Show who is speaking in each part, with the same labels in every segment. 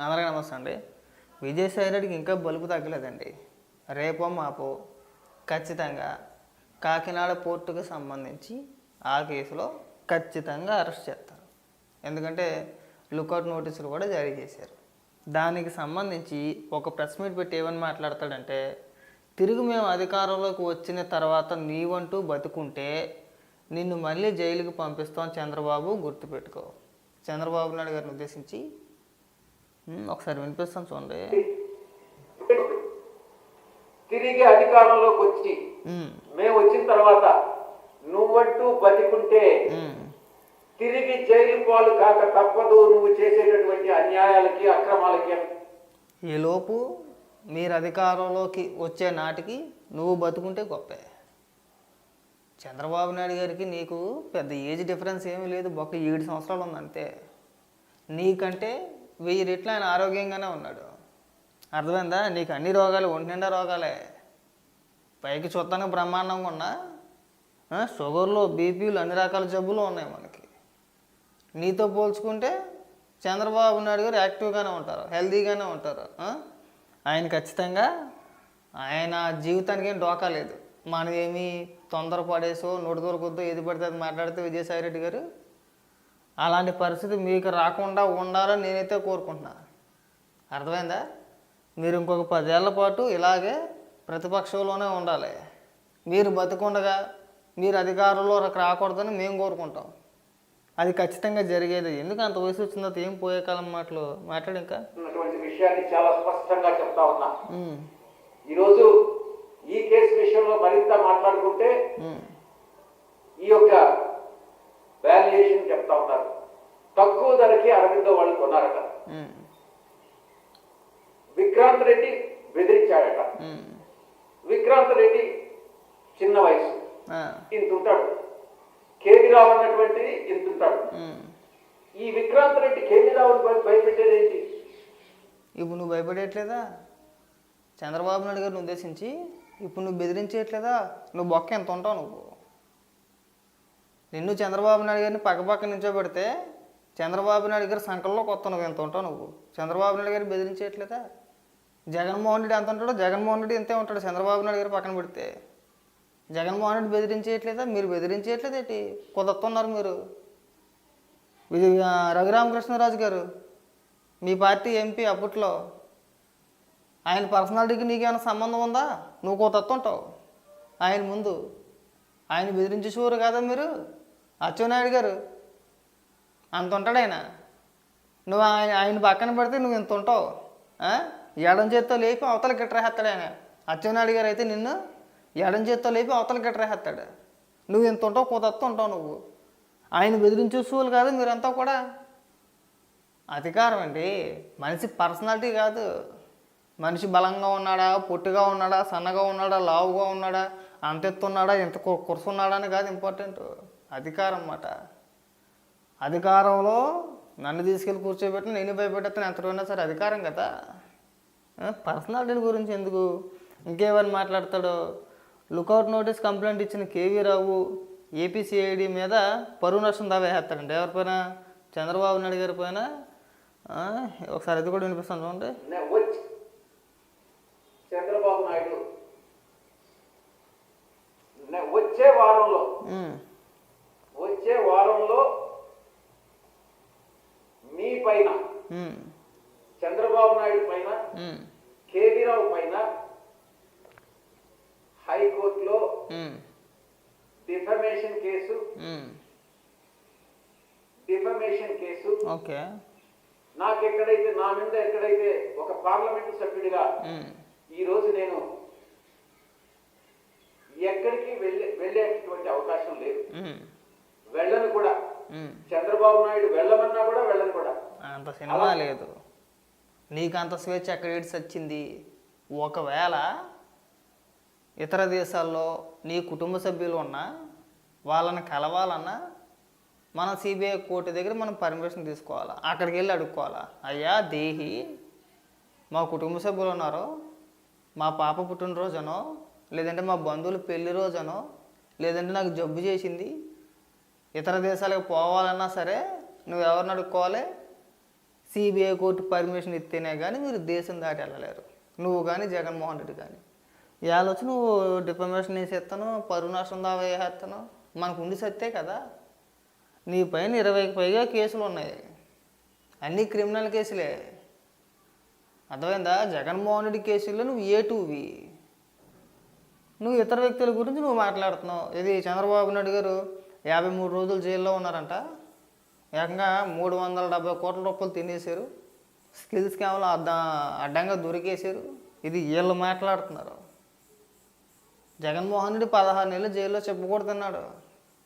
Speaker 1: అందరికీ నమస్తే అండి. విజయసాయి రెడ్డికి ఇంకా బలుపు తగ్గలేదండి. రేపో మాపో ఖచ్చితంగా కాకినాడ పోర్టుకు సంబంధించి ఆ కేసులో ఖచ్చితంగా అరెస్ట్ చేస్తారు. ఎందుకంటే లుకౌట్ నోటీసులు కూడా జారీ చేశారు. దానికి సంబంధించి ఒక ప్రెస్ మీట్ పెట్టి ఏమని మాట్లాడతాడంటే, తిరిగి మేము అధికారంలోకి వచ్చిన తర్వాత నీవంటూ బతుకుంటే నిన్ను మళ్ళీ జైలుకి పంపిస్తాం చంద్రబాబు, గుర్తుపెట్టుకో. చంద్రబాబు నాయుడు గారిని ఉద్దేశించి ఒకసారి వినిపిస్తాను చూడండి.
Speaker 2: తిరిగి అధికారంలోకి వచ్చి మేము వచ్చిన తర్వాత నువ్వంటూ బతికుంటే తిరిగి జైలు పాలు కాక తప్పదు నువ్వు చేసేటటువంటి అన్యాయాలకి అక్రమాలకి.
Speaker 1: ఈలోపు మీరు అధికారంలోకి వచ్చే నాటికి నువ్వు బతుకుంటే గొప్పే. చంద్రబాబు నాయుడు గారికి నీకు పెద్ద ఏజ్ డిఫరెన్స్ ఏమీ లేదు, ఒక 7 సంవత్సరాలు ఉంది అంతే. నీకంటే 1000 రెట్లు ఆయన ఆరోగ్యంగానే ఉన్నాడు. అర్థమైందా? నీకు అన్ని రోగాలు, ఒంటి నిండా రోగాలే. పైకి చూస్తానికి బ్రహ్మాండంగా ఉన్నా షుగర్లు, బీపీలు, అన్ని రకాల జబ్బులు ఉన్నాయి మనకి. నీతో పోల్చుకుంటే చంద్రబాబు నాయుడు గారు యాక్టివ్గానే ఉంటారు, హెల్తీగానే ఉంటారు. ఆయన ఖచ్చితంగా ఆయన జీవితానికి ఏం డోకా లేదు. మనం ఏమీ తొందరపడేసో నోటి దొరకొద్దో ఏది పడితే అది మాట్లాడితే విజయసాయి రెడ్డి గారు అలాంటి పరిస్థితి మీకు రాకుండా ఉండాలని నేనైతే కోరుకుంటున్నా. అర్థమైందా? మీరు ఇంకొక 10 ఏళ్ల పాటు ఇలాగే ప్రతిపక్షంలోనే ఉండాలి. మీరు బతికుండగా మీరు అధికారంలో రాకూడదని మేము కోరుకుంటాం. అది ఖచ్చితంగా జరిగేది. ఎందుకు అంత వయసు వచ్చిన తర్వాత ఏం పోయే కాలం మాటలు మాట్లాడి ఇంకా
Speaker 2: విషయాన్ని చాలా స్పష్టంగా చెప్తా ఉన్నా. ఈరోజు ఈ కేసు విషయంలో మరింత మాట్లాడుకుంటే ఈ యొక్క వాల్యుయేషన్ చెప్తా ఉన్నారు. తక్కువ ధరకి అరవిందో వాళ్ళు కొన్నారట. విక్రాంత్ రెడ్డి బెదిరించాడట. విక్రాంత్ రెడ్డి చిన్న వయసు, ఇంతుంటాడు. కేవీ రావు అన్నటువంటిది ఇంతుంటాడు. ఈ విక్రాంత్ రెడ్డి కేవీ రావుని భయపెట్టేది ఏంటి?
Speaker 1: ఇప్పుడు నువ్వు భయపడేయట్లేదా? చంద్రబాబు నాయుడు గారిని ఉద్దేశించి ఇప్పుడు నువ్వు బెదిరించేయట్లేదా? నువ్వు బొక్క ఎంత ఉంటావు నువ్వు? నిన్ను చంద్రబాబు నాయుడు గారిని పక్కపక్క నించోబెడితే చంద్రబాబు నాయుడు గారి సంకల్లో కొత్త నువ్వు ఎంత ఉంటావు నువ్వు? చంద్రబాబు నాయుడు గారిని బెదిరించేయట్లేదా? జగన్మోహన్ రెడ్డి ఎంత ఉంటాడో జగన్మోహన్ రెడ్డి ఎంతే ఉంటాడు. చంద్రబాబు నాయుడు గారు పక్కన పెడితే జగన్మోహన్ రెడ్డి బెదిరించేయట్లేదా? మీరు బెదిరించేయట్లేదేంటి? కుదరుతున్నారు మీరు. రఘురామకృష్ణరాజు గారు మీ పార్టీ ఎంపీ అప్పట్లో, ఆయన పర్సనాలిటీకి నీకేమైనా సంబంధం ఉందా? నువ్వు కుదరుతుంటావు ఆయన ముందు. ఆయన బెదిరించే చూరు కాదా మీరు? అచ్చెన్నాయుడు గారు అంత ఉంటాడు ఆయన. నువ్వు ఆయన పక్కన పెడితే నువ్వు ఇంత ఉంటావు. ఎడం చేత్తో లేపి అవతల గిట్రేస్తాడు ఆయన. అచ్చెన్నాయుడు గారు అయితే నిన్ను ఎడం చేత్తో లేపి అవతల గిట్రేస్తాడు. నువ్వు ఇంత ఉంటావు, కుదరతూ ఉంటావు నువ్వు. ఆయన బెదిరించే చూలు కాదు మీరంతా కూడా. అధికారం అండి, మనిషి పర్సనాలిటీ కాదు. మనిషి బలంగా ఉన్నాడా, పొట్టిగా ఉన్నాడా, సన్నగా ఉన్నాడా, లావుగా ఉన్నాడా, అంత ఎత్తున్నాడా, ఎంత కురుసున్నాడా అని కాదు ఇంపార్టెంట్. అధికారం అన్నమాట. అధికారంలో నన్ను తీసుకెళ్ళి కూర్చోబెట్టి నేను భయపెట్టేస్తాను ఎంత ఉన్నా సరే అధికారం కదా. పర్సనాలిటీ గురించి ఎందుకు? ఇంకేమని మాట్లాడతాడో. లుకౌట్ నోటీస్ కంప్లైంట్ ఇచ్చిన కేవీ రావు ఏపీసీఐడి మీద పరువు నష్టం దావా వేస్తాడండి. ఎవరిపైన? చంద్రబాబు నాయుడు గారి పైన. ఒకసారి అది కూడా వినిపిస్తాను చూడండి.
Speaker 2: చంద్రబాబు నాయుడు వచ్చే వారంలో మీ పైన, చంద్రబాబు నాయుడు పైన, కేవీ రావు పైన హైకోర్టులో డిఫమేషన్ కేసు
Speaker 1: ఓకే.
Speaker 2: నాకెక్కడైతే నా మీద ఎక్కడైతే ఒక పార్లమెంటు సభ్యుడిగా ఈ రోజు నేను ఎక్కడికి వెళ్ళేటువంటి అవకాశం లేదు. వెళ్ళను కూడా. చంద్రబాబు నాయుడు వెళ్ళమన్నా కూడా వెళ్ళను కూడా.
Speaker 1: అంత సినిమా లేదు. నీకు అంత స్వేచ్ఛ ఎక్కడ ఏడ్స్ వచ్చింది? ఒకవేళ ఇతర దేశాల్లో నీ కుటుంబ సభ్యులు ఉన్నా వాళ్ళని కలవాలన్నా మనం సిబిఐ కోర్టు దగ్గర మనం పర్మిషన్ తీసుకోవాలా, అక్కడికి వెళ్ళి అడుక్కోవాలా. అయ్యా దేహి, మా కుటుంబ సభ్యులు ఉన్నారో, మా పాప పుట్టినరోజనో, లేదంటే మా బంధువులు పెళ్లి రోజనో, లేదంటే నాకు జబ్బు చేసింది, ఇతర దేశాలకు పోవాలన్నా సరే నువ్వు ఎవరిని అడుక్కోవాలి? సిబిఐ కోర్టు పర్మిషన్ ఇస్తేనే కానీ మీరు దేశం దాటి వెళ్ళలేరు. నువ్వు కానీ జగన్మోహన్ రెడ్డి కానీ ఇవాళ వచ్చి నువ్వు డిఫమేషన్ వేసేస్తాను, పరువు నష్టం దావా వేసేస్తాను. మనకు ఉండి సత్తే కదా. నీ పైన 20కి పైగా కేసులు ఉన్నాయి, అన్నీ క్రిమినల్ కేసులే. అర్థమైందా? జగన్మోహన్ రెడ్డి కేసుల్లో నువ్వు A2వి. నువ్వు ఇతర వ్యక్తుల గురించి నువ్వు మాట్లాడుతున్నావు. ఇది చంద్రబాబు నాయుడు గారు 53 రోజులు జైల్లో ఉన్నారంట. ఏకంగా 370 కోట్ల రూపాయలు తినేశారు. స్కిల్స్ కేవలం అడ్డంగా దొరికేశారు. ఇది వీళ్ళు మాట్లాడుతున్నారు. జగన్మోహన్ రెడ్డి 16 నెలలు జైల్లో చెప్పుకూడుతున్నాడు.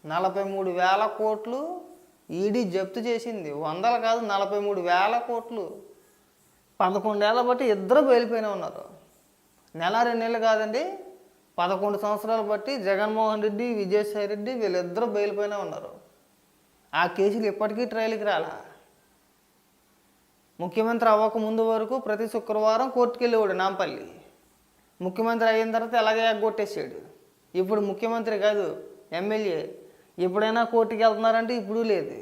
Speaker 1: 43,000 కోట్లు ఈడీ జప్తు చేసింది. 100 కాదు, 43,000 కోట్లు. 11 ఏళ్ళ బట్టి ఇద్దరు బయలుపోయినా ఉన్నారు. నెల 2 నెలలు కాదండి, 11 సంవత్సరాలు బట్టి జగన్మోహన్ రెడ్డి, విజయసాయి రెడ్డి వీళ్ళిద్దరూ బయలుపోయినా ఉన్నారు. ఆ కేసులు ఇప్పటికీ ట్రయల్కి రాలా. ముఖ్యమంత్రి అవ్వక ముందు వరకు ప్రతి శుక్రవారం కోర్టుకు వెళ్ళేవాడు నాంపల్లి. ముఖ్యమంత్రి అయిన తర్వాత ఎలాగే ఎగ్గొట్టేసాడు. ఇప్పుడు ముఖ్యమంత్రి కాదు, ఎమ్మెల్యే. ఎప్పుడైనా కోర్టుకి వెళ్తున్నారంటే ఇప్పుడు లేదు.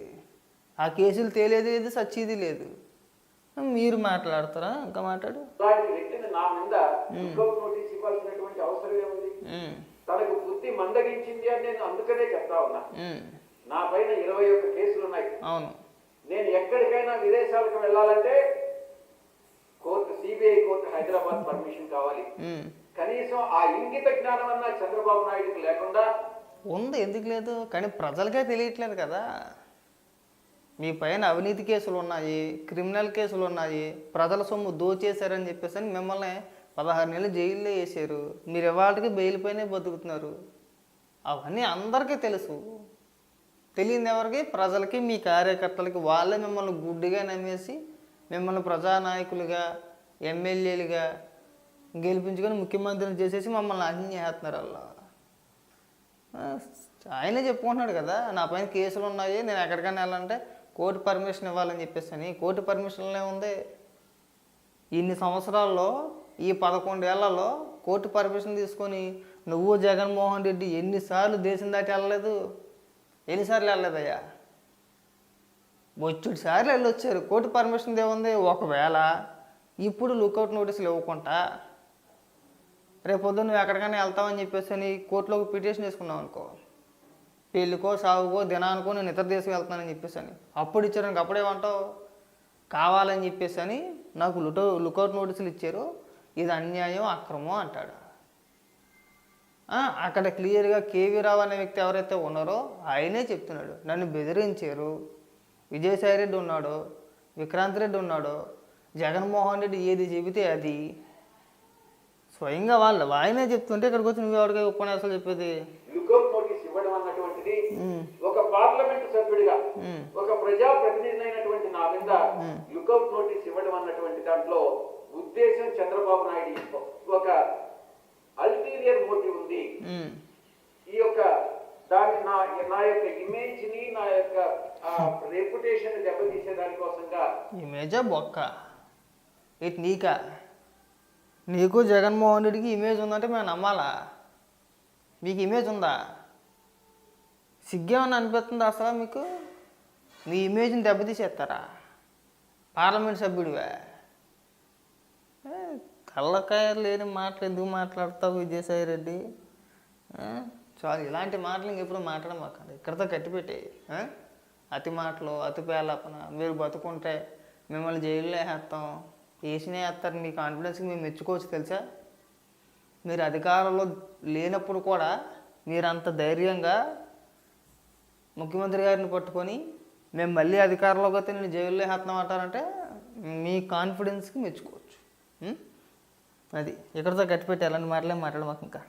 Speaker 1: ఆ కేసులు తేలేది లేదు, సచ్చేది లేదు. మీరు మాట్లాడతారా? ఇంకా మాట్లాడు.
Speaker 2: అలాంటి వ్యక్తిని నా మీద లుకౌట్ నోటీస్ ఇవ్వాల్సినటువంటి అవసరం ఏముంది? తనకు బుద్ధి మందగించింది అని నేను అందుకనే చెప్తా ఉన్నా. నా పైన 21 కేసులు ఉన్నాయి.
Speaker 1: అవును.
Speaker 2: నేను ఎక్కడికైనా విదేశాలకు వెళ్ళాలంటే court, CBI court Hyderabad permission కావాలి. కనీసం ఆ ఇంగిత జ్ఞానం అన్నా చంద్రబాబు నాయుడుకి లేకుండా
Speaker 1: ఉంది. ఎందుకు లేదు? కానీ ప్రజలకే తెలియట్లేదు కదా. మీ పైన అవినీతి కేసులు ఉన్నాయి, క్రిమినల్ కేసులు ఉన్నాయి, ప్రజల సొమ్ము దోచేశారని చెప్పేసి అని మిమ్మల్ని 16 నెలలు జైల్లో వేసారు. మీరు ఇవాళకి బెయిల్ పైనే బతుకుతున్నారు. అవన్నీ అందరికీ తెలుసు. తెలియని ఎవరికి? ప్రజలకి, మీ కార్యకర్తలకి. వాళ్ళే మిమ్మల్ని గుడ్డిగా నమ్మేసి మిమ్మల్ని ప్రజానాయకులుగా, ఎమ్మెల్యేలుగా గెలిపించుకొని ముఖ్యమంత్రిని చేసేసి మమ్మల్ని అన్ని చేస్తున్నారు. వాళ్ళు ఆయనే చెప్పుకుంటున్నాడు కదా, నా పైన కేసులు ఉన్నాయి, నేను ఎక్కడికైనా వెళ్ళాలంటే కోర్టు పర్మిషన్ ఇవ్వాలని చెప్పేసి అని. కోర్టు పర్మిషన్లే ఉంది. ఇన్ని సంవత్సరాల్లో, ఈ 11 ఏళ్లలో కోర్టు పర్మిషన్ తీసుకొని నువ్వు జగన్మోహన్ రెడ్డి ఎన్నిసార్లు దేశం దాటి వెళ్ళలేదు? ఎన్నిసార్లు వెళ్ళలేదయ్యా? బొచ్చుడు సార్లు వెళ్ళొచ్చారు. కోర్టు పర్మిషన్ ఏముంది? ఒకవేళ ఇప్పుడు లుకౌట్ నోటీసులు ఇవ్వకుండా రేపొద్దు నువ్వు ఎక్కడికైనా వెళ్తావని చెప్పేసి అని కోర్టులోకి పిటిషన్ వేసుకున్నావు అనుకో, పెళ్ళికో సాగుకో దినానికో నేను ఇతర దేశం వెళ్తున్నానని చెప్పేసి అని, అప్పుడు ఇచ్చారు. అప్పుడేమంటావు? కావాలని చెప్పేసి అని నాకు లుకౌట్ నోటీసులు ఇచ్చారు, ఇది అన్యాయం, అక్రమం అంటాడు. అక్కడ క్లియర్గా కేవీ రావు అనే వ్యక్తి ఎవరైతే ఉన్నారో ఆయనే చెప్తున్నాడు, నన్ను బెదిరించారు. విజయసాయి రెడ్డి ఉన్నాడు, విక్రాంత్ రెడ్డి ఉన్నాడు, జగన్మోహన్ రెడ్డి ఏది చెబితే అది. స్వయంగా ఆయనే చెప్తుంటే ఇక్కడికి వచ్చి నువ్వు ఎవరికై ఉపన్యాసాలు చెప్పేది?
Speaker 2: లుకౌట్ నోటీస్ ఇవ్వడం అన్నటువంటిది ఒక పార్లమెంట్ సభ్యుడిగా, ఒక ప్రజాప్రతినిధి అయినటువంటి నా మీద లుకౌట్ నోటీస్ ఇవ్వడం అన్నటువంటి దాంట్లో ఉద్దేశం చంద్రబాబు నాయుడు ఒక అల్టీరియర్ మోటివ్ ఉంది. ఈ యొక్క దాన్ని నా యొక్క ఇమేజ్ ని, నా యొక్క రెప్యుటేషన్ దెబ్బతీసే దానికోసంగా.
Speaker 1: ఇమేజా బొక్క? ఇటు నీకా? నీకు జగన్మోహన్ రెడ్డికి ఇమేజ్ ఉందంటే మేము నమ్మాలా? మీకు ఇమేజ్ ఉందా? సిగ్గేమన్నా అనిపిస్తుందా అసలు మీకు? నీ ఇమేజ్ని దెబ్బతీసేస్తారా? పార్లమెంట్ సభ్యుడివే. కళ్ళకాయ లేని మాటలు ఎందుకు మాట్లాడతావు విజయసాయి రెడ్డి? చాలు, ఇలాంటి మాటలు ఇంకెప్పుడు మాట్లాడమాకండి. ఇక్కడితో కట్టిపెట్టే అతి మాటలు, అతి పేలాపన. మీరు బతుకుంటే మిమ్మల్ని జైల్లో వేస్తాం, వేసినే వేస్తారు. మీ కాన్ఫిడెన్స్కి మేము మెచ్చుకోవచ్చు తెలుసా? మీరు అధికారంలో లేనప్పుడు కూడా మీరు అంత ధైర్యంగా ముఖ్యమంత్రి గారిని పట్టుకొని మేము మళ్ళీ అధికారంలోకి వస్తే నేను జైల్లో వేస్తున్నాం అంటారంటే మీ కాన్ఫిడెన్స్కి మెచ్చుకోవచ్చు. అది ఇక్కడితో కట్టిపెట్టి అలాంటి మాటలే మాట్లాడమాక ఇంకా.